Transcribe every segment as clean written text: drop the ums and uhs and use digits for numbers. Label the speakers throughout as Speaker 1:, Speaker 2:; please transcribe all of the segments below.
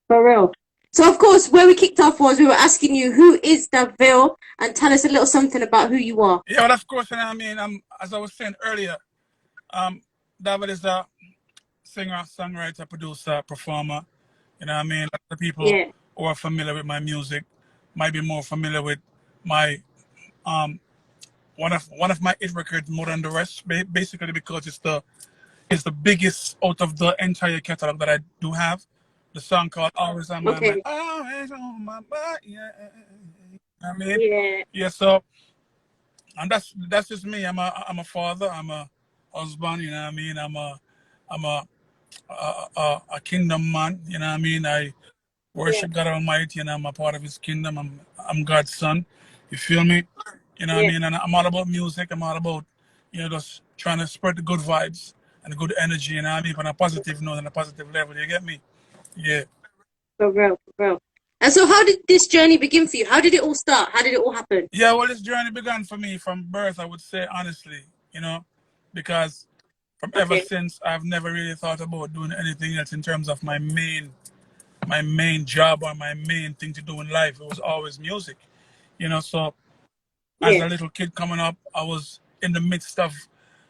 Speaker 1: For real. So of course, where we kicked off was we were asking you who is DaVille and tell us a little something about who you are.
Speaker 2: Yeah, well, of course, you know what I mean, as I was saying earlier, um, David is a singer, songwriter, producer, performer. You know what I mean? The people
Speaker 1: Yeah.
Speaker 2: who are familiar with my music might be more familiar with my um one of my hit records more than the rest, basically because it's the biggest out of the entire catalog that I do have. The song called "Always on My Mind."
Speaker 1: Okay.
Speaker 2: Always on my mind, yeah. I mean,
Speaker 1: Yeah.
Speaker 2: yeah. So, and that's just me. I'm a father. I'm a husband. You know what I mean? I'm a kingdom man. You know what I mean? I
Speaker 1: Yeah.
Speaker 2: worship God Almighty, and I'm a part of His kingdom. I'm God's son. You feel me? You know what I
Speaker 1: Yeah.
Speaker 2: mean? And I'm all about music. I'm all about just trying to spread the good vibes and the good energy. You know what I mean? On a positive note and a positive level. You get me? Yeah.
Speaker 1: For real. For real. And so, how did this journey begin for you? How did it all start? How did it all happen?
Speaker 2: Yeah. Well, this journey began for me from birth. I would say honestly, because from ever
Speaker 1: Okay.
Speaker 2: since I've never really thought about doing anything else in terms of my main job or my main thing to do in life. It was always music. So as
Speaker 1: Yeah.
Speaker 2: a little kid coming up, I was in the midst of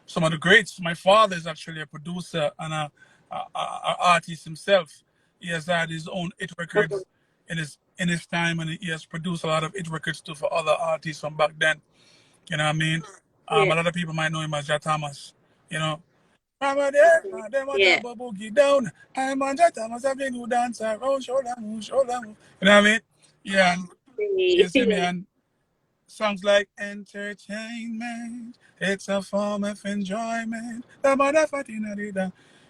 Speaker 2: some of the greats. My father is actually a producer and a artist himself. He has had his own hit
Speaker 1: Okay.
Speaker 2: records in his time, and he has produced a lot of hit records too for other artists from back then. You know what I mean? A
Speaker 1: Yeah.
Speaker 2: lot of people might know him as Jat Thomas. You know, I'm a there,
Speaker 1: Okay.
Speaker 2: them a
Speaker 1: Yeah.
Speaker 2: drop a boogie down. I'm a Jat Thomas, a big new dancer. Oh, shoulder move, shoulder move. You know what I mean? Yeah, and you see me,
Speaker 1: Yeah.
Speaker 2: and songs like entertainment, it's a form of enjoyment.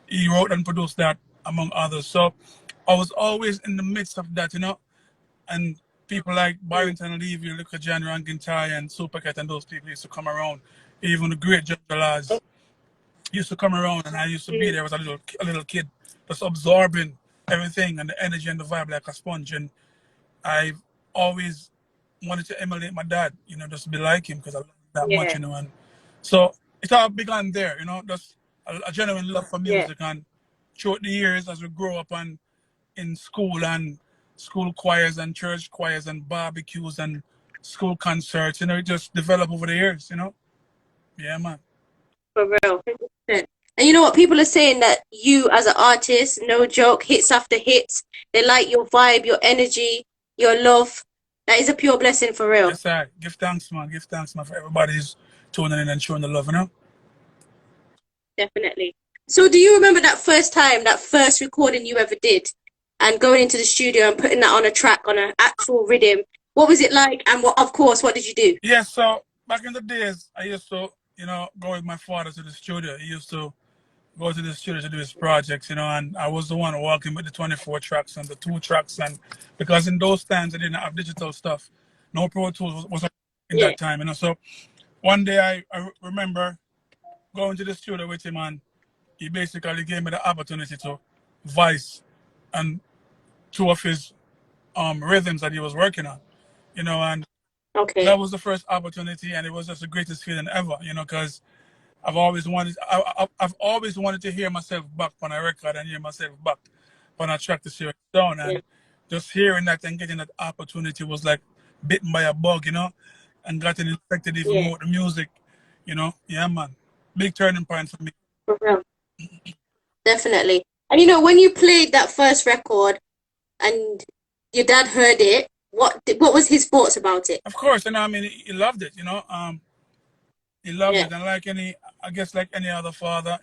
Speaker 2: He wrote and produced that, among others. So I was always in the midst of that, and people like
Speaker 1: Yeah.
Speaker 2: Barrington Levy, Luca John Rankin Ty, and Supercat, and those people used to come around. Even the great Judge Laws used to come around, and I used to be
Speaker 1: Mm.
Speaker 2: there as a little kid, just absorbing everything and the energy and the vibe like a sponge. And I've always wanted to emulate my dad, just be like him because I love him that much,
Speaker 1: Yeah.
Speaker 2: and so it all began there, just a genuine love for
Speaker 1: Yeah.
Speaker 2: music. And throughout the years, as we grow up and in school and school choirs and church choirs and barbecues and school concerts, it just developed over the years. Yeah, man.
Speaker 1: For real. 100%. And you know what? People are saying that you, as an artist, no joke, hits after hits, they like your vibe, your energy, your love. That is a pure blessing for real.
Speaker 2: Yes, I give thanks, man. Give thanks, man, for everybody's tuning in and showing the love.
Speaker 1: Definitely. So, do you remember that first time, that first recording you ever did, and going into the studio and putting that on a track, on an actual rhythm? What was it like? And what, of course, what did you do?
Speaker 2: Yeah, so back in the days, I used to, go with my father to the studio. He used to go to the studio to do his projects, and I was the one walking with the 24 tracks and the 2 tracks. And because in those times, I didn't have digital stuff, no Pro Tools was in
Speaker 1: Yeah,
Speaker 2: that time. So one day I remember going to the studio with him, and he basically gave me the opportunity to voice and two of his rhythms that he was working on, and
Speaker 1: okay.
Speaker 2: that was the first opportunity, and it was just the greatest feeling ever, because I've always wanted to hear myself back on a record and hear myself back on a track to see it down.
Speaker 1: Yeah,
Speaker 2: And just hearing that and getting that opportunity was like bitten by a bug, and getting infected even
Speaker 1: yeah,
Speaker 2: more with the music. Yeah, man. Big turning point for me.
Speaker 1: for real. Definitely. And when you played that first record and your dad heard it, what was his thoughts about it?
Speaker 2: Of course, I mean, he loved it. He loved
Speaker 1: Yeah,
Speaker 2: it. And I guess like any other father,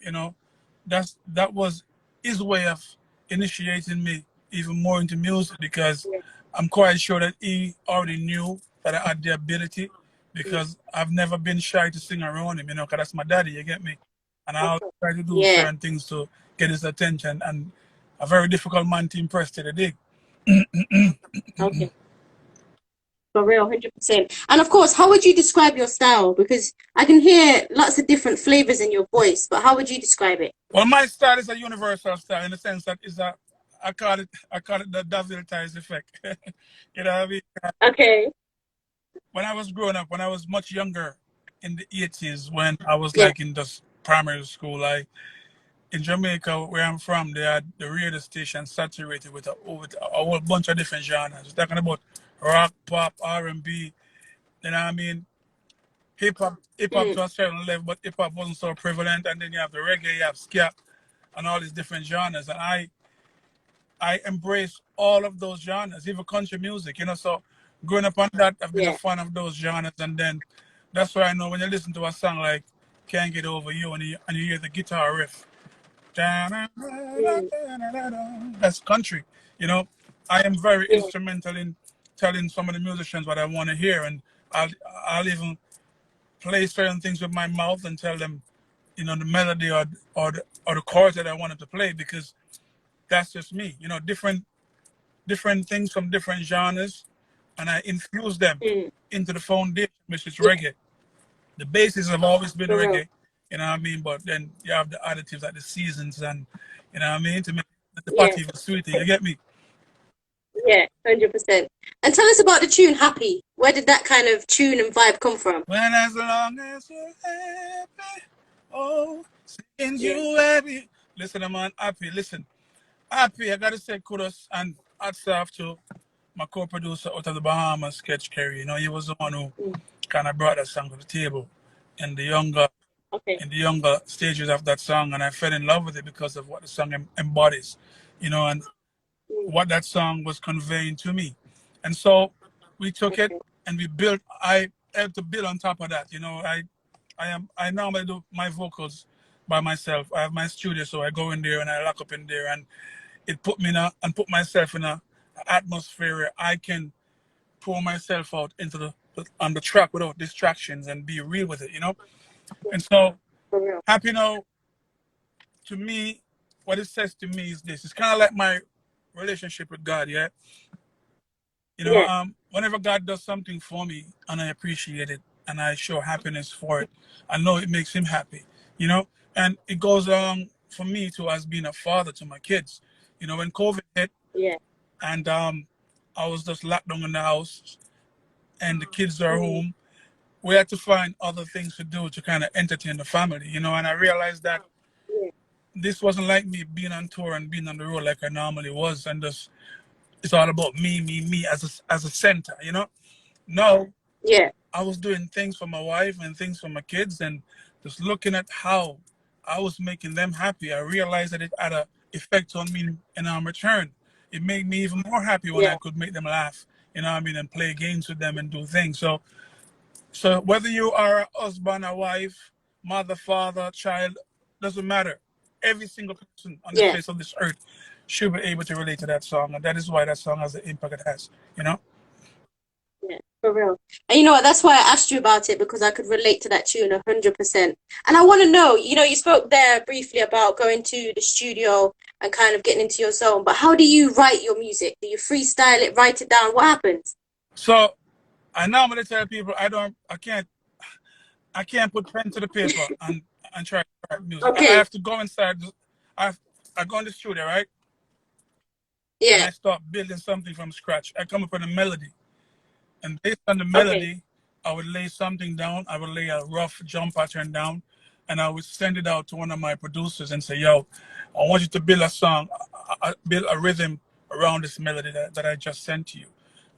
Speaker 2: that was his way of initiating me even more into music, because
Speaker 1: yeah,
Speaker 2: I'm quite sure that he already knew that I had the ability,
Speaker 1: mm,
Speaker 2: because I've never been shy to sing around him, because that's my daddy, you get me? And I always
Speaker 1: okay.
Speaker 2: try to do
Speaker 1: Yeah,
Speaker 2: certain things to get his attention, and a very difficult man to impress to the dig.
Speaker 1: okay. For real, 100%. And of course, how would you describe your style? Because I can hear lots of different flavors in your voice, but how would you describe it?
Speaker 2: Well, my style is a universal style in the sense that I call it the DaVille ties effect. You know what I mean?
Speaker 1: Okay.
Speaker 2: When I was growing up, when I was much younger in the 80s, when I was
Speaker 1: Yeah,
Speaker 2: like in the primary school, in Jamaica, where I'm from, they had the radio station saturated with with a whole bunch of different genres. We're talking about rock, pop, R&B. You know what I mean? Hip hop to a certain level, but hip hop wasn't so prevalent. And then you have the reggae, you have ska, and all these different genres. And I embrace all of those genres, even country music. You know, so growing up on that, I've been a
Speaker 1: Yeah.
Speaker 2: fan of those genres. And then that's why I know when you listen to a song like "Can't Get Over You" and you hear the guitar riff.
Speaker 1: Mm.
Speaker 2: That's country. You know, I am very
Speaker 1: Yeah.
Speaker 2: instrumental in telling some of the musicians what I want to hear, and I'll I'll even play certain things with my mouth and tell them, you know, the melody or the chords that I want them to play because that's just me. You know, different things from different genres, and I infuse them
Speaker 1: Mm.
Speaker 2: into the foundation, which is
Speaker 1: Yeah.
Speaker 2: reggae. The basis have always been
Speaker 1: For real.
Speaker 2: reggae, you know what I mean? But then you have the additives like the seasons and, you know what I mean, to make the pot
Speaker 1: Yeah.
Speaker 2: even sweeter. You get me?
Speaker 1: Yeah. 100%. And tell us about the tune "Happy." Where did that kind of tune and vibe come from?
Speaker 2: When as long as you're happy, oh, seeing
Speaker 1: Yeah.
Speaker 2: you happy. Listen, man, happy. Listen, happy. I gotta say kudos and hats off to my co-producer out of the Bahamas, Sketch Kerry. You know, he was the one who
Speaker 1: Mm.
Speaker 2: kind of brought that song to the table in the younger
Speaker 1: Okay.
Speaker 2: stages of that song, and I fell in love with it because of what the song embodies, you know, and
Speaker 1: Mm.
Speaker 2: what that song was conveying to me. And so we took it
Speaker 1: Okay.
Speaker 2: and we built. I had to build on top of that. You know, I normally do my vocals by myself. I have my studio, so I go in there and I lock up in there, and it put me in a and put myself in a atmosphere where I can pour myself out into on the track without distractions and be real with it. You know, and so
Speaker 1: For real.
Speaker 2: happy now to me, what it says to me is this. It's kind of like my relationship with God, yeah? You know,
Speaker 1: Yeah.
Speaker 2: whenever God does something for me and I appreciate it and I show happiness for it, I know it makes him happy, you know? And it goes along for me too as being a father to my kids. You know, when COVID hit
Speaker 1: Yeah.
Speaker 2: and I was just locked down in the house and the kids are
Speaker 1: Mm.
Speaker 2: home, we had to find other things to do to kind of entertain the family, you know? And I realized that
Speaker 1: Yeah.
Speaker 2: this wasn't like me being on tour and being on the road like I normally was, and just it's all about me as a center, you know. No,
Speaker 1: Yeah.
Speaker 2: I was doing things for my wife and things for my kids, and just looking at how I was making them happy. I realized that it had a effect on me in return. It made me even more happy when
Speaker 1: Yeah.
Speaker 2: I could make them laugh, you know what I mean, and play games with them and do things. So whether you are a husband, a wife, mother, father, child, doesn't matter. Every single person on the
Speaker 1: Yeah.
Speaker 2: face of this earth should be able to relate to that song, and that is why that song has the impact it has. You know.
Speaker 1: Yeah, for real. And you know what? That's why I asked you about it because I could relate to that tune 100%. And I want to know, you spoke there briefly about going to the studio and kind of getting into your zone, but how do you write your music? Do you freestyle it, write it down? What happens?
Speaker 2: So I normally tell people I can't put pen to the paper and try to write music. I
Speaker 1: Okay.
Speaker 2: have to go inside. I I go in the studio, right, and
Speaker 1: Yeah.
Speaker 2: I start building something from scratch. I come up with a melody. And based on the
Speaker 1: Okay.
Speaker 2: melody, I would lay something down. I would lay a rough drum pattern down, and I would send it out to one of my producers and say, "Yo, I want you to build a song, build a rhythm around this melody that I just sent to you."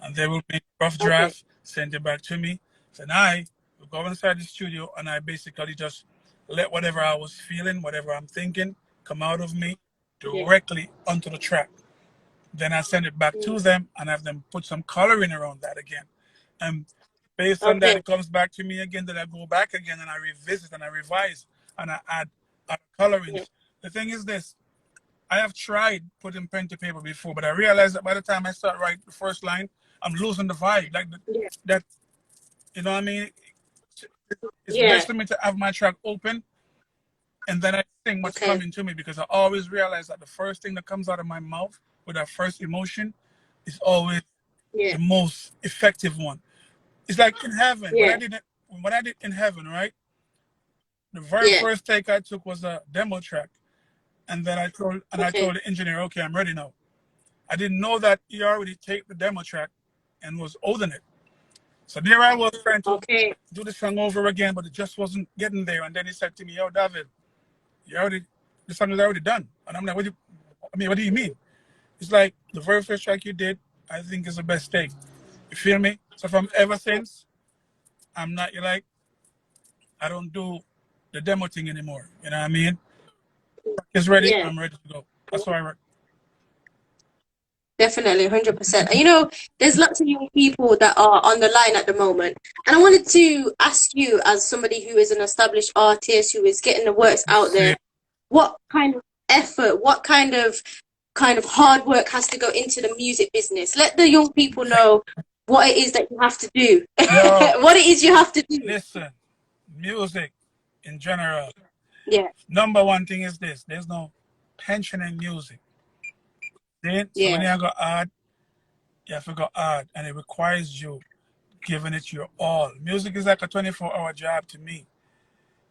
Speaker 2: And they will make a rough
Speaker 1: Okay.
Speaker 2: draft, send it back to me. Then I will go inside the studio and I basically just let whatever I was feeling, whatever I'm thinking, come out of me
Speaker 1: Yeah.
Speaker 2: directly onto the track. Then I send it back
Speaker 1: Mm.
Speaker 2: to them and have them put some coloring around that again. And based on that,
Speaker 1: Okay.
Speaker 2: it comes back to me again. Then I go back again and I revisit and I revise and I add
Speaker 1: Yeah.
Speaker 2: colorings. The thing is this, I have tried putting pen to paper before, but I realized that by the time I start writing the first line, I'm losing the vibe.
Speaker 1: Yeah.
Speaker 2: That, you know what I mean? It's best
Speaker 1: Yeah.
Speaker 2: for me to have my track open and then I sing what's
Speaker 1: Okay.
Speaker 2: coming to me because I always realize that the first thing that comes out of my mouth with that first emotion is always
Speaker 1: Yeah.
Speaker 2: the most effective one. It's like in heaven.
Speaker 1: Yeah.
Speaker 2: What I did in heaven, right? The very
Speaker 1: Yeah.
Speaker 2: first take I took was a demo track, and then I
Speaker 1: Okay.
Speaker 2: told the engineer, okay, I'm ready now. I didn't know that he already taped the demo track and was holding it. So there I was trying to
Speaker 1: Okay.
Speaker 2: do the song over again, but it just wasn't getting there. And then he said to me, "Yo, David, you already the song is already done. And I'm like, what do you mean? It's like the very first track you did, I think is the best thing. You feel me? So from ever since, I'm not, you're like, I don't do the demo thing anymore. You know what I mean? It's ready,
Speaker 1: Yeah.
Speaker 2: I'm ready to go. That's why I work.
Speaker 1: Definitely, 100%. And there's lots of young people that are on the line at the moment. And I wanted to ask you, as somebody who is an established artist who is getting the works out there, what kind of effort, what kind of hard work has to go into the music business? Let the young people know what it is that you have to do.
Speaker 2: Yo,
Speaker 1: What it is you have to do.
Speaker 2: listen, music in general.
Speaker 1: Yeah,
Speaker 2: Number one thing is this: there's no pension in music. See? So when
Speaker 1: yeah,
Speaker 2: you go hard, you have to go hard, and it requires you giving it your all. Music is like a 24-hour job to me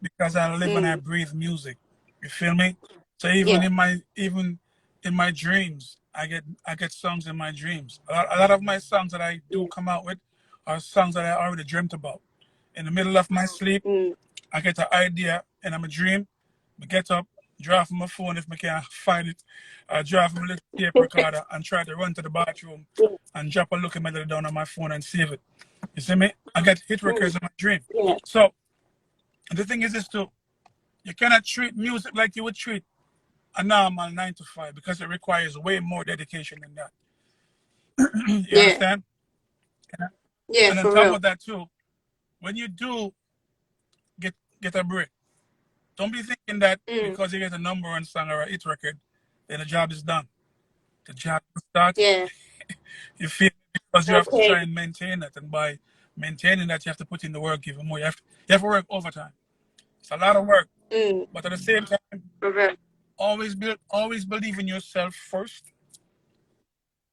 Speaker 2: because I live and I breathe music. You feel me? So
Speaker 1: yeah,
Speaker 2: even in my dreams, I get songs in my dreams. A lot of my songs that I do come out with are songs that I already dreamt about. In the middle of my sleep,
Speaker 1: mm,
Speaker 2: I get an idea and I'm a dream. I get up, draw from my phone if I can't find it. I draw from a little tape recorder and try to run to the bathroom
Speaker 1: yeah,
Speaker 2: and drop a look melody down on my phone and save it. You see me? I get hit records in my dream.
Speaker 1: yeah,
Speaker 2: So the thing is this too. You cannot treat music like you would treat a normal 9 to 5 because it requires way more dedication than that. You
Speaker 1: yeah,
Speaker 2: understand?
Speaker 1: yeah,
Speaker 2: And on
Speaker 1: for
Speaker 2: top
Speaker 1: real.
Speaker 2: of that too, when you do get a break, don't be thinking that
Speaker 1: Mm,
Speaker 2: because you get a number one song or a hit record, then the job is done. The job starts.
Speaker 1: yeah,
Speaker 2: You feel because you have to
Speaker 1: okay.
Speaker 2: try and maintain it, and by maintaining that, you have to put in the work even more. You have to work overtime. It's a lot of work,
Speaker 1: Mm,
Speaker 2: but at the same time,
Speaker 1: for real.
Speaker 2: always believe in yourself first.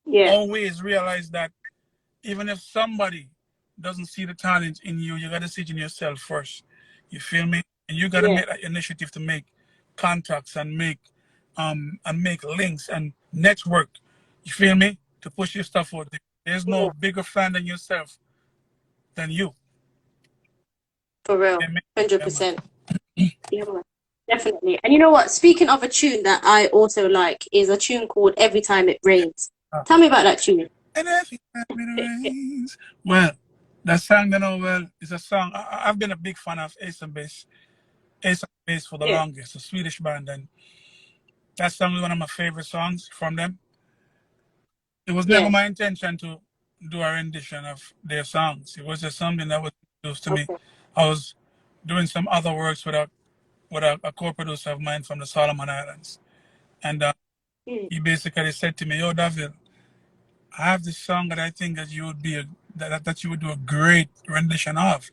Speaker 1: Yeah,
Speaker 2: Always realize that even if somebody doesn't see the talent in you, you got to see it in yourself first. You feel me? And you got to
Speaker 1: yeah,
Speaker 2: make that initiative to make contacts and make links and network. You feel me? To push your stuff out there. There's no
Speaker 1: yeah,
Speaker 2: bigger fan than yourself than you.
Speaker 1: for real.
Speaker 2: You Yeah, man.
Speaker 1: 100%. Yeah, man. Definitely. And you know what? Speaking of a tune that I also like is a tune called Every Time It Rains.
Speaker 2: Ah.
Speaker 1: Tell me about that tune.
Speaker 2: And every time it rains. Well, that song, is a song. I've been a big fan of Ace and Base for the
Speaker 1: Yeah,
Speaker 2: longest, a Swedish band, and that song is one of my favorite songs from them. It was never
Speaker 1: yeah,
Speaker 2: my intention to do a rendition of their songs. It was just something that was introduced to me.
Speaker 1: okay.
Speaker 2: I was doing some other works with a co-producer of mine from the Solomon Islands, and
Speaker 1: Mm,
Speaker 2: he basically said to me, "Yo, DaVille, I have this song that I think that you would do a great rendition of."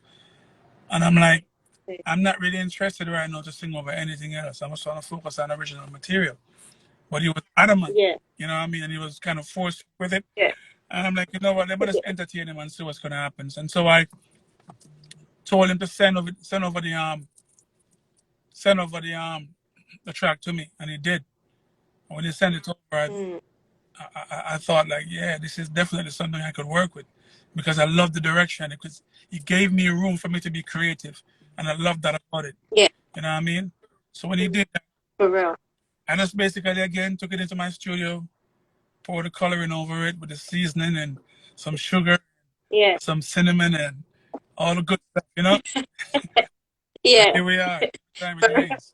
Speaker 2: And I'm like,
Speaker 1: okay.
Speaker 2: I'm not really interested right now to sing over anything else. I'm just trying to focus on original material. But he was adamant,
Speaker 1: Yeah,
Speaker 2: you know what I mean? And he was kind of forced with it.
Speaker 1: yeah,
Speaker 2: And I'm like, you know what? Let me just entertain him and see what's gonna happen. And so I told him to send over the track to me, and he did. And when he sent it over,
Speaker 1: mm,
Speaker 2: I thought like, yeah, this is definitely something I could work with because I love the direction. Because he gave me room for me to be creative, and I love that about it.
Speaker 1: yeah,
Speaker 2: You know what I mean? So when he did that,
Speaker 1: for real.
Speaker 2: I just basically again took it into my studio, poured the coloring over it with the seasoning and some sugar,
Speaker 1: Yeah,
Speaker 2: some cinnamon, and all the good stuff, you know? And
Speaker 1: yeah,
Speaker 2: here we are. Time it rains.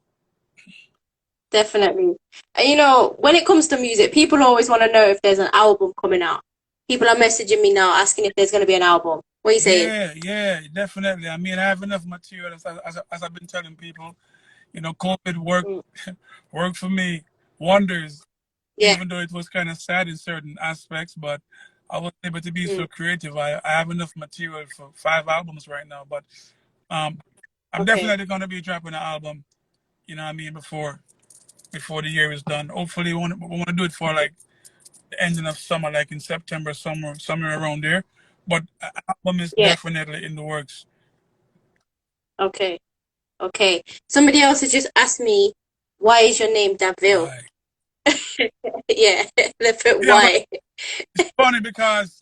Speaker 1: definitely. And when it comes to music, people always want to know if there's an album coming out. People are messaging me now asking if there's going to be an album. What are you saying?
Speaker 2: Yeah, definitely. I mean, I have enough material as I've been telling people. You know, COVID
Speaker 1: Mm,
Speaker 2: worked for me wonders,
Speaker 1: yeah,
Speaker 2: even though it was kind of sad in certain aspects, but I was able to be
Speaker 1: mm,
Speaker 2: so creative. I have enough material for 5 albums right now, but um, I'm
Speaker 1: okay.
Speaker 2: definitely gonna be dropping an album. You know what I mean before the year is done. Hopefully, we want to do it for like the ending of summer, like in September, somewhere around there. But an album is
Speaker 1: Yeah,
Speaker 2: definitely in the works.
Speaker 1: okay, okay. Somebody else has just asked me, why is your name DaVille?
Speaker 2: Why?
Speaker 1: Yeah, they put
Speaker 2: Yeah, but
Speaker 1: why.
Speaker 2: it's funny because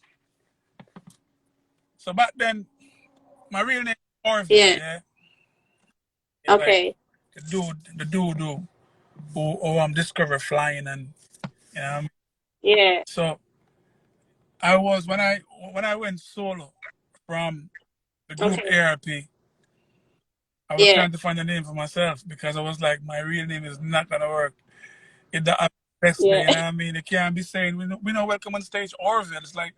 Speaker 2: so back then my real name is Orville.
Speaker 1: Yeah,
Speaker 2: Yeah, like
Speaker 1: okay.
Speaker 2: the dude. who discover flying, and you know.
Speaker 1: Yeah.
Speaker 2: So I was when I went solo from the group
Speaker 1: Okay.
Speaker 2: ARP, I was
Speaker 1: Yeah.
Speaker 2: trying to find a name for myself because I was like, my real name is not gonna work. It the best me,
Speaker 1: Yeah.
Speaker 2: you know what I mean? It can't be saying we know welcome on stage Orville. It's like,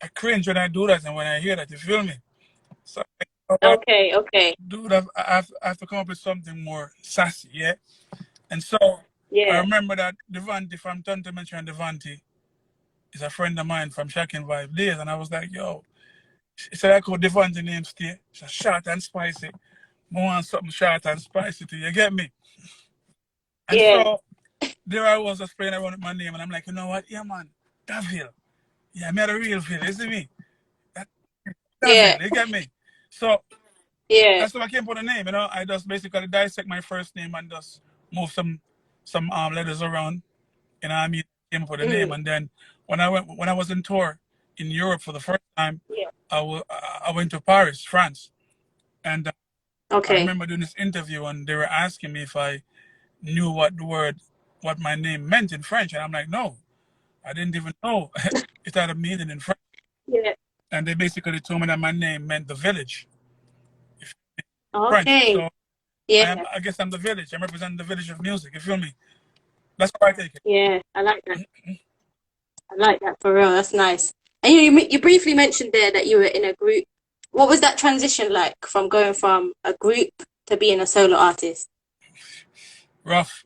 Speaker 2: I cringe when I do that and when I hear that. You feel me? So you know what,
Speaker 1: Okay. Okay.
Speaker 2: dude, I have to come up with something more sassy, yeah. And so I
Speaker 1: Yeah.
Speaker 2: remember that Devante from Tonto mentioned Devante is a friend of mine from Shack and Vibe days, and I was like, yo, she said I called Devante name stay. She's short and spicy. I want something short and spicy to you get me? And
Speaker 1: Yeah.
Speaker 2: so there I was just playing around with my name, and I'm like, you know what? Yeah, man, DaVille. Yeah, I made a real Ville. You see me? That
Speaker 1: Yeah.
Speaker 2: DaVille. You get me? So
Speaker 1: Yeah.
Speaker 2: that's how I came up with the name. You know, I just basically dissect my first name and just move some letters around. You know what I mean? Came up with a name,
Speaker 1: Mm.
Speaker 2: and then when I was in tour in Europe for the first time,
Speaker 1: Yeah.
Speaker 2: I went to Paris, France, and I
Speaker 1: Okay.
Speaker 2: remember doing this interview, and they were asking me if I knew what my name meant in French, and I'm like, no, I didn't even know it had a meaning in French.
Speaker 1: Yeah.
Speaker 2: And they basically told me that my name meant the village, French.
Speaker 1: Okay.
Speaker 2: So
Speaker 1: Yeah.
Speaker 2: I guess I'm the village. I'm representing the village of music. You feel me? That's how I take it.
Speaker 1: Yeah. I like that. I like that for real. That's nice. And you briefly mentioned there that you were in a group. What was that transition like from going from a group to being a solo artist?
Speaker 2: Rough.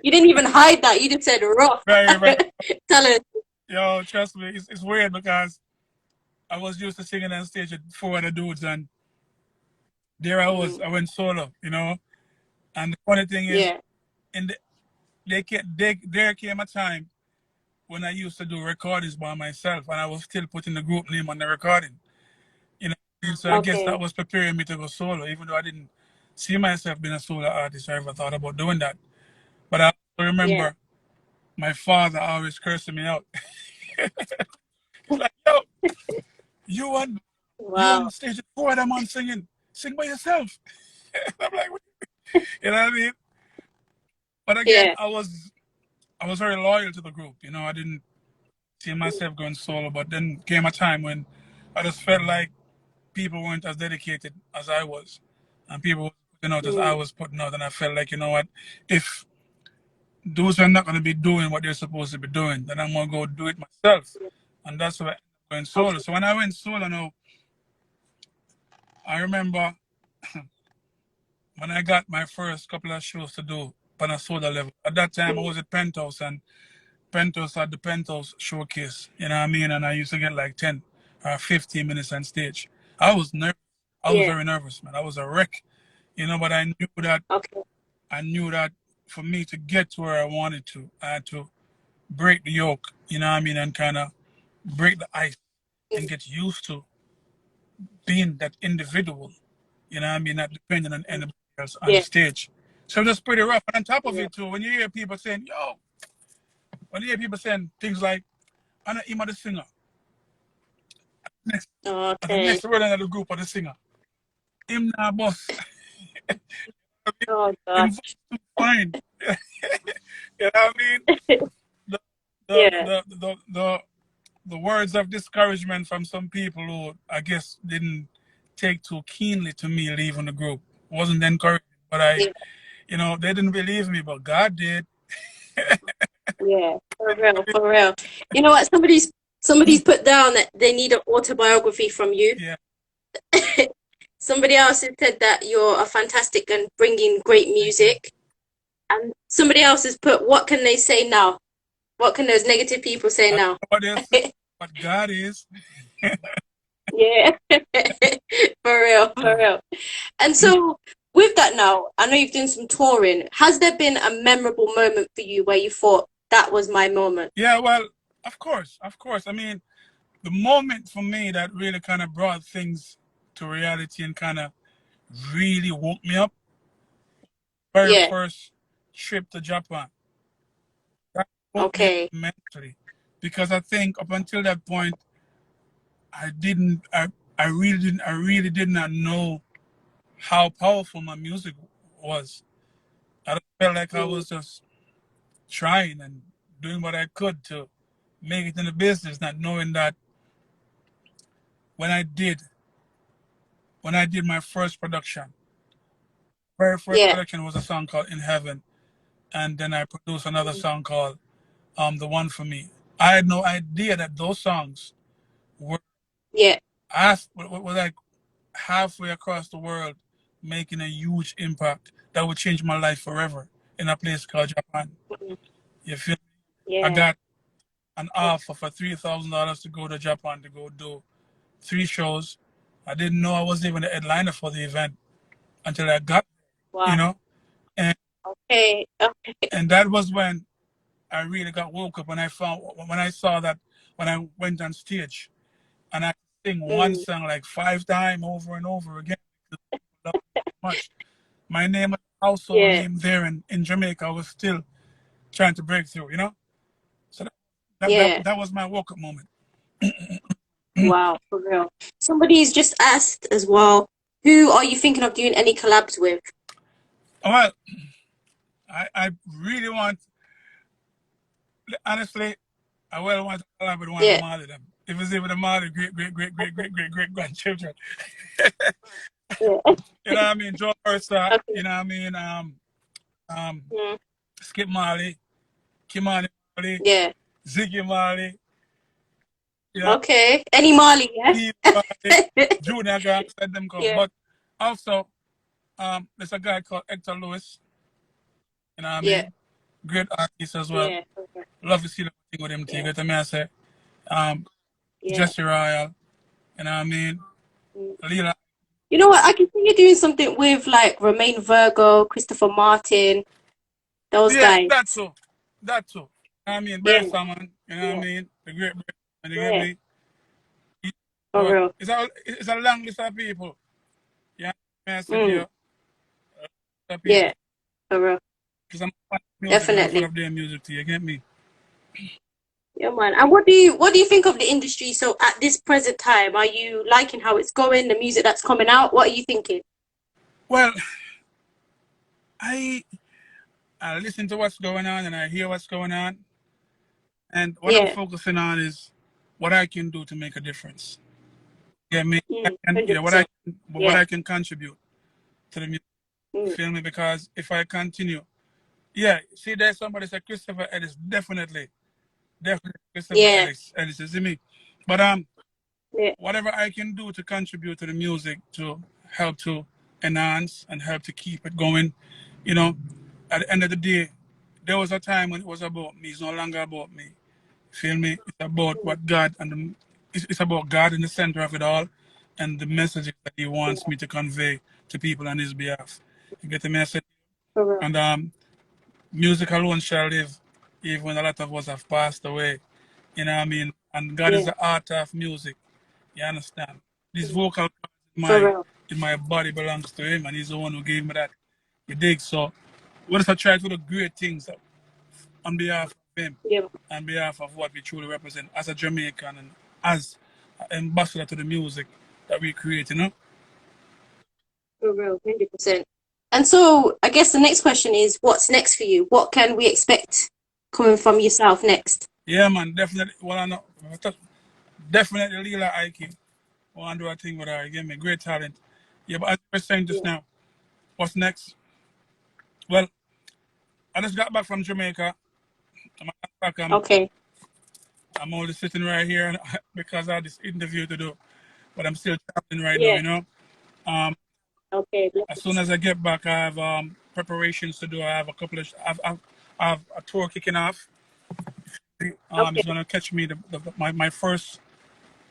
Speaker 1: You didn't even hide that. You just said rough.
Speaker 2: Very, very.
Speaker 1: Tell us.
Speaker 2: Yo, trust me, it's weird because I was used to singing on stage with four other dudes, and there I was.
Speaker 1: Mm,
Speaker 2: I went solo, you know. And the funny thing is,
Speaker 1: yeah.
Speaker 2: in the, there came a time when I used to do recordings by myself, and I was still putting the group name on the recording. You know, and so I guess that
Speaker 1: Okay.
Speaker 2: was preparing me to go solo, even though I didn't see myself being a solo artist. I ever thought about doing that. But I also
Speaker 1: Yeah.
Speaker 2: remember my father always cursing me out. He's like, "Yo, you on you
Speaker 1: Wow.
Speaker 2: on stage with four of them on singing, sing by yourself." I'm like, you know what I mean? But again,
Speaker 1: Yeah.
Speaker 2: I was very loyal to the group. You know, I didn't see myself going solo. But then came a time when I just felt like people weren't as dedicated as I was, and people were putting out as I
Speaker 1: Mm,
Speaker 2: was putting out, and I felt like, you know what, if those are not going to be doing what they're supposed to be doing, then I'm going to go do it myself, and that's why I ended up going solo.
Speaker 1: okay.
Speaker 2: So when I went solo, now I remember when I got my first couple of shows to do on a solo level. At that time, I
Speaker 1: Mm,
Speaker 2: was at Penthouse, and Penthouse had the Penthouse showcase. You know what I mean? And I used to get like 10 or 15 minutes on stage. I was nervous. I was
Speaker 1: yeah.
Speaker 2: very nervous, man. I was a wreck. You know, but
Speaker 1: Okay.
Speaker 2: I knew that for me to get to where I wanted to, I had to break the yoke, you know what I mean, and kind of break the ice and
Speaker 1: Mm,
Speaker 2: get used to being that individual, you know what I mean, not depending on
Speaker 1: mm,
Speaker 2: anybody else on the
Speaker 1: yeah.
Speaker 2: stage. So that's pretty rough. And on top of
Speaker 1: Yeah.
Speaker 2: it too, when you hear people saying, yo, when you hear people saying things like, I'm not even the singer. Next, the
Speaker 1: Okay.
Speaker 2: next word in the group of the singer. Him not boss.
Speaker 1: Oh
Speaker 2: Him
Speaker 1: gosh.
Speaker 2: too fine. You know what I mean? The, the,
Speaker 1: Yeah.
Speaker 2: the, the, the, the words of discouragement from some people who I guess didn't take too keenly to me leaving the group wasn't encouraging. But
Speaker 1: Yeah.
Speaker 2: you know, they didn't believe me, but God did.
Speaker 1: Yeah. For real. For real. You know what? Somebody's put down that they need an autobiography from you.
Speaker 2: Yeah,
Speaker 1: Somebody else has said that you're a fantastic and bringing great
Speaker 2: thank you.
Speaker 1: music. And somebody else has put, what can they say now? What can those negative people say
Speaker 2: I don't
Speaker 1: now?
Speaker 2: know what they say, but God is.
Speaker 1: Yeah. For real, for real. And so with that now, I know you've done some touring. Has there been a memorable moment for you where you thought that was my moment?
Speaker 2: Yeah, well, of course, of course. I mean, the moment for me that really kind of brought things to reality and kind of really woke me up, very
Speaker 1: Yeah.
Speaker 2: first trip to Japan. That woke me up
Speaker 1: Okay.
Speaker 2: mentally because I think up until that point, I didn't, I really did not know. how powerful my music was. I just felt like I was just trying and doing what I could to make it in the business, not knowing that when I did my first production, very first
Speaker 1: Yeah.
Speaker 2: production was a song called In Heaven, and then I produced another song called The One for Me. I had no idea that those songs were
Speaker 1: Yeah.
Speaker 2: were like halfway across the world, making a huge impact that would change my life forever in a place called Japan. You feel me? I
Speaker 1: Yeah.
Speaker 2: got an offer for $3,000 to go to Japan to go do 3 shows. I didn't know I was even the headliner for the event until I got, you
Speaker 1: Wow.
Speaker 2: know, and
Speaker 1: Okay. Okay.
Speaker 2: and that was when I really got woke up when I saw that when I went on stage and I sing one
Speaker 1: Mm.
Speaker 2: song like 5 times over and over again. Love it so much. My name was a household
Speaker 1: Yeah.
Speaker 2: name there in Jamaica. I was still trying to break through, you know. So
Speaker 1: Yeah.
Speaker 2: that was my woke up moment.
Speaker 1: Wow. For real. Somebody's just asked as well, who are you thinking of doing any collabs with?
Speaker 2: Well, I really want, honestly, I well want to collab with one of the
Speaker 1: Yeah.
Speaker 2: Mali them. If it's even the Mali great grandchildren.
Speaker 1: Yeah.
Speaker 2: You know what I mean? Joe Ursa,
Speaker 1: Okay.
Speaker 2: you know what I mean? Um,
Speaker 1: Mm.
Speaker 2: Skip Mali, Kimani Mali,
Speaker 1: Yeah.
Speaker 2: Ziggy Mali, you know,
Speaker 1: Okay. Any Marley, yeah?
Speaker 2: Steve Mali, Junior Gang, let them come.
Speaker 1: Yeah.
Speaker 2: But also, there's a guy called Hector Lewis, you know what I
Speaker 1: Yeah.
Speaker 2: mean? Great artist as well.
Speaker 1: Yeah. Okay.
Speaker 2: Love to see the thing with him too. You
Speaker 1: Yeah.
Speaker 2: get what I say? Um,
Speaker 1: Yeah.
Speaker 2: Jesse Royal, you know what I mean?
Speaker 1: Mm.
Speaker 2: Lila.
Speaker 1: You know what? I can see you doing something with like Romain Virgo, Christopher Martin, those
Speaker 2: Yeah,
Speaker 1: guys.
Speaker 2: that too. That too. You know what I mean?
Speaker 1: Yeah.
Speaker 2: Brad Salmon, you know what I
Speaker 1: Yeah.
Speaker 2: mean? The great Brad Salmon, you get
Speaker 1: Yeah.
Speaker 2: me?
Speaker 1: For
Speaker 2: So
Speaker 1: real.
Speaker 2: it's a long list of people. Yeah, I say to you,
Speaker 1: Mm.
Speaker 2: a list of people.
Speaker 1: Yeah. For real.
Speaker 2: Because I'm a fan of music and I'm fan
Speaker 1: Definitely.
Speaker 2: of their music too, you get me?
Speaker 1: Yeah, man. And what do you think of the industry? So at this present time, are you liking how it's going, the music that's coming out? What are you thinking?
Speaker 2: Well, I I listen to what's going on and I hear what's going on. And what I'm
Speaker 1: Yeah.
Speaker 2: focusing on is what I can do to make a difference. Get me?
Speaker 1: Mm.
Speaker 2: Yeah,
Speaker 1: 100%.
Speaker 2: what
Speaker 1: Yeah.
Speaker 2: I can contribute to the music.
Speaker 1: Mm.
Speaker 2: Feel me? Because if I continue, yeah, see, there's somebody said Christopher Ellis, definitely Christopher
Speaker 1: Yeah.
Speaker 2: Ellis, you see me? But
Speaker 1: Yeah.
Speaker 2: whatever I can do to contribute to the music to help to enhance and help to keep it going, you know, at the end of the day, there was a time when it was about me. It's no longer about me. Feel me? It's about
Speaker 1: Mm.
Speaker 2: what God and it's about God in the center of it all, and the messages that He wants
Speaker 1: Yeah.
Speaker 2: me to convey to people on His behalf. You get the message?
Speaker 1: For real.
Speaker 2: And music alone shall live, even when a lot of us have passed away. You know what I mean? And God is
Speaker 1: Yeah.
Speaker 2: the author of music. You understand? This
Speaker 1: Mm.
Speaker 2: vocal cords
Speaker 1: For real.
Speaker 2: in my body belongs to Him, and He's the one who gave me that. You dig? So, what if I try to do great things on behalf of Him,
Speaker 1: Yeah.
Speaker 2: on behalf of what we truly represent as a Jamaican and as an ambassador to the music that we create, you know?
Speaker 1: For real. 100%. And so I guess the next question is, what's next for you? What can we expect coming from yourself next?
Speaker 2: Yeah, man, definitely. Well, I know, definitely Lila Ike. Want to do a thing with her. You get me? Great talent. Yeah, but as I was saying just
Speaker 1: Yeah.
Speaker 2: now, what's next? Well, I just got back from Jamaica. I'm back.
Speaker 1: Okay.
Speaker 2: I'm only sitting right here because I had this interview to do, but I'm still traveling right now.
Speaker 1: Yeah.
Speaker 2: You know. Um,
Speaker 1: Okay.
Speaker 2: as soon as I get back, I have preparations to do. I have a couple of. I have a tour kicking off.
Speaker 1: Okay.
Speaker 2: It's gonna catch me my first.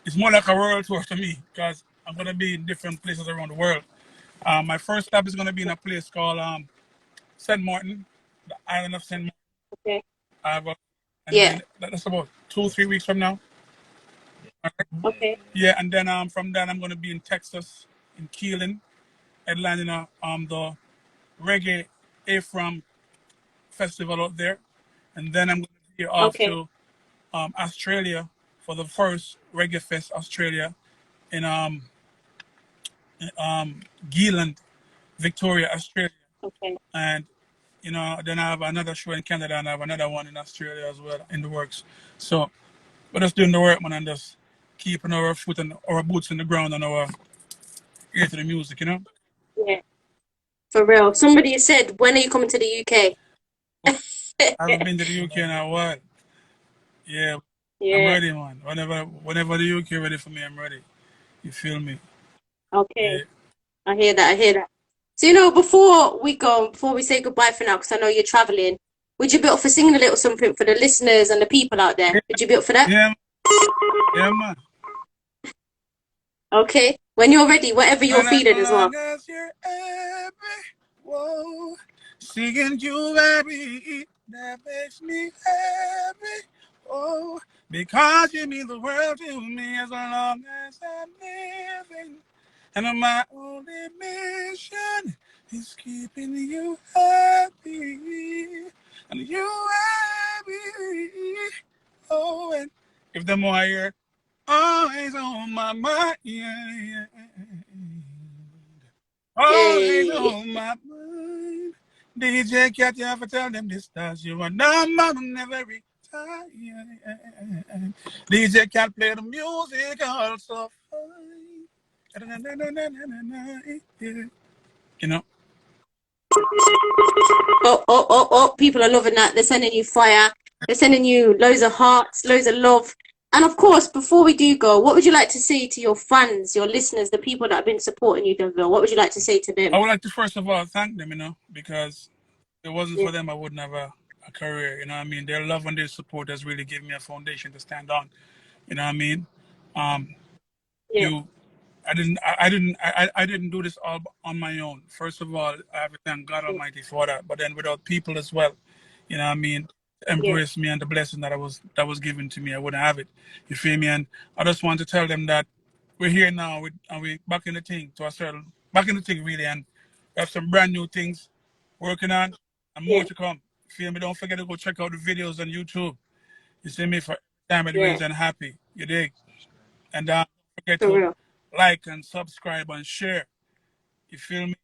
Speaker 2: It's more like a world tour to me because I'm gonna be in different places around the world. My first stop is gonna be in a place called Saint Martin, the island of Saint Martin.
Speaker 1: Okay.
Speaker 2: I have a, and
Speaker 1: Yeah.
Speaker 2: then that's about 2 3 weeks from now.
Speaker 1: Okay.
Speaker 2: Yeah, and then from then I'm gonna be in Texas, in Keelan, headlining the reggae Afram festival out there, and then I'm gonna be off
Speaker 1: Okay.
Speaker 2: to Australia for the first Reggae Fest Australia in Geeland. Victoria, Australia.
Speaker 1: Okay.
Speaker 2: And, you know, then I have another show in Canada and I have another one in Australia as well in the works. So we're just doing the work, man, and just keeping our foot and our boots in the ground and our ear to the music, you know?
Speaker 1: Yeah, for real. Somebody said, when are you coming to the UK?
Speaker 2: I haven't been to the UK in a while. Yeah, I'm
Speaker 1: Yeah.
Speaker 2: ready, man. Whenever the UK ready for me, I'm ready. You feel me?
Speaker 1: Okay.
Speaker 2: Yeah.
Speaker 1: I hear that. I hear that. So, you know, before we go, before we say goodbye for now, because I know you're traveling, would you be up for singing a little something for the listeners and the people out there? Would you be up for that?
Speaker 2: Yeah, yeah, man.
Speaker 1: Okay. When you're ready, whatever you're
Speaker 2: And as
Speaker 1: feeling as well.
Speaker 2: long as you're happy, whoa, seeing you happy, that makes me happy, oh, because you mean the world to me as long as I'm living. And my only mission is keeping you happy, and you happy, oh, and if the more I hear, always on my mind. Yeah, yeah. Always
Speaker 1: Hey.
Speaker 2: on my mind. DJ Kat, you have to tell them this does you are number never retire. DJ Kat play the music also fine. Yeah. You know,
Speaker 1: Oh, oh, oh, oh. People are loving that. They're sending you fire. They're sending you loads of hearts, loads of love. And of course, before we do go, what would you like to say to your fans, your listeners, the people that have been supporting you, DaVille? What would you like to say to
Speaker 2: I
Speaker 1: them?
Speaker 2: would like to first of all thank them, you know, because if it wasn't
Speaker 1: Yeah,
Speaker 2: for them, I wouldn't have a career. You know what I mean? Their love and their support has really given me a foundation to stand on. You know what I mean? Um,
Speaker 1: yeah,
Speaker 2: you I didn't do this all on my own. First of all, I have to thank God Almighty for that. But then without people as well, you know what I mean, to
Speaker 1: yeah,
Speaker 2: embrace me and the blessing that was given to me, I wouldn't have it. You feel me? And I just want to tell them that we're here now and we back in the thing to a certain back in the thing really, and we have some brand new things working on and more
Speaker 1: yeah,
Speaker 2: to come. You feel me? Don't forget to go check out the videos on YouTube. You see me, for time it
Speaker 1: yeah,
Speaker 2: rains and happy. You dig? And don't forget
Speaker 1: for
Speaker 2: to
Speaker 1: real.
Speaker 2: like and subscribe and share. You feel me?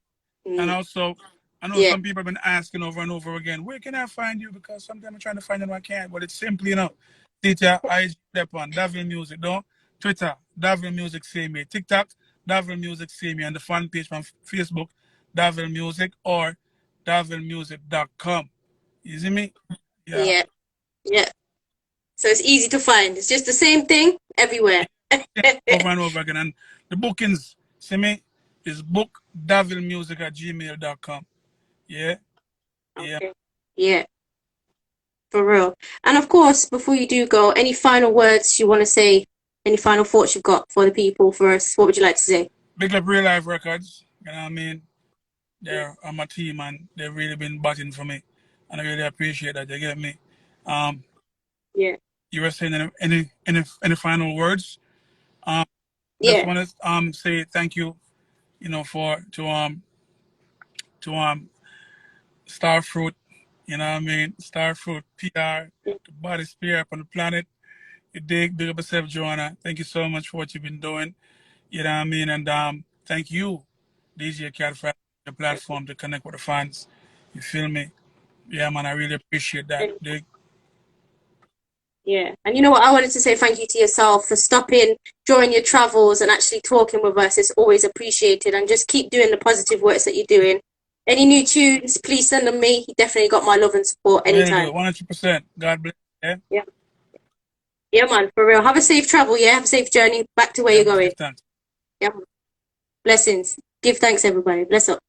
Speaker 2: And
Speaker 1: Mm,
Speaker 2: also, I know
Speaker 1: yeah,
Speaker 2: some people have been asking over and over again, where can I find you? Because sometimes I'm trying to find it and I can't. But it's simply, you know, Twitter, IG, on DaVille Music, no? Twitter, DaVille Music, see me. TikTok, DaVille Music, see me. And the fan page on Facebook, DaVille Music or DaVilleMusic.com. You see me? Yeah.
Speaker 1: yeah, yeah. So it's easy to find. It's just the same thing everywhere.
Speaker 2: Over and over again. And the bookings, see me, is book DaVilleMusic at gmail.com. Yeah. Yeah.
Speaker 1: Okay. Yeah, for real. And of course, before you do go, any final words you want to say? Any final thoughts you've got for the people, for us? What would you like to say?
Speaker 2: Big up Real Life Records. You know what I mean?
Speaker 1: Yeah,
Speaker 2: They're on my team and they've really been batting for me. And I really appreciate that. You get me? Um,
Speaker 1: yeah,
Speaker 2: you were saying any final words? Um, just
Speaker 1: yeah,
Speaker 2: want to say thank you, you know, for to Starfruit, you know what I mean? Starfruit PR, the body spear up on the planet. You dig, big up yourself, Joanna. Thank you so much for what you've been doing. You know what I mean? And thank you, DJ Kat, for the platform to connect with the fans. You feel me? Yeah, man, I really appreciate that.
Speaker 1: yeah.
Speaker 2: Dig.
Speaker 1: Yeah. And you know what? I wanted to say thank you to yourself for stopping during your travels and actually talking with us. It's always appreciated. And just keep doing the positive works that you're doing. Any new tunes, please send them me. You definitely got my love and support
Speaker 2: Will do
Speaker 1: anytime.
Speaker 2: it. 100%. God bless. Yeah?
Speaker 1: Yeah. Yeah, man, for real. Have a safe travel, yeah? Have a safe journey back to where
Speaker 2: Yeah,
Speaker 1: you're
Speaker 2: man.
Speaker 1: going.
Speaker 2: Give thanks.
Speaker 1: Yeah. Blessings. Give thanks, everybody. Bless up.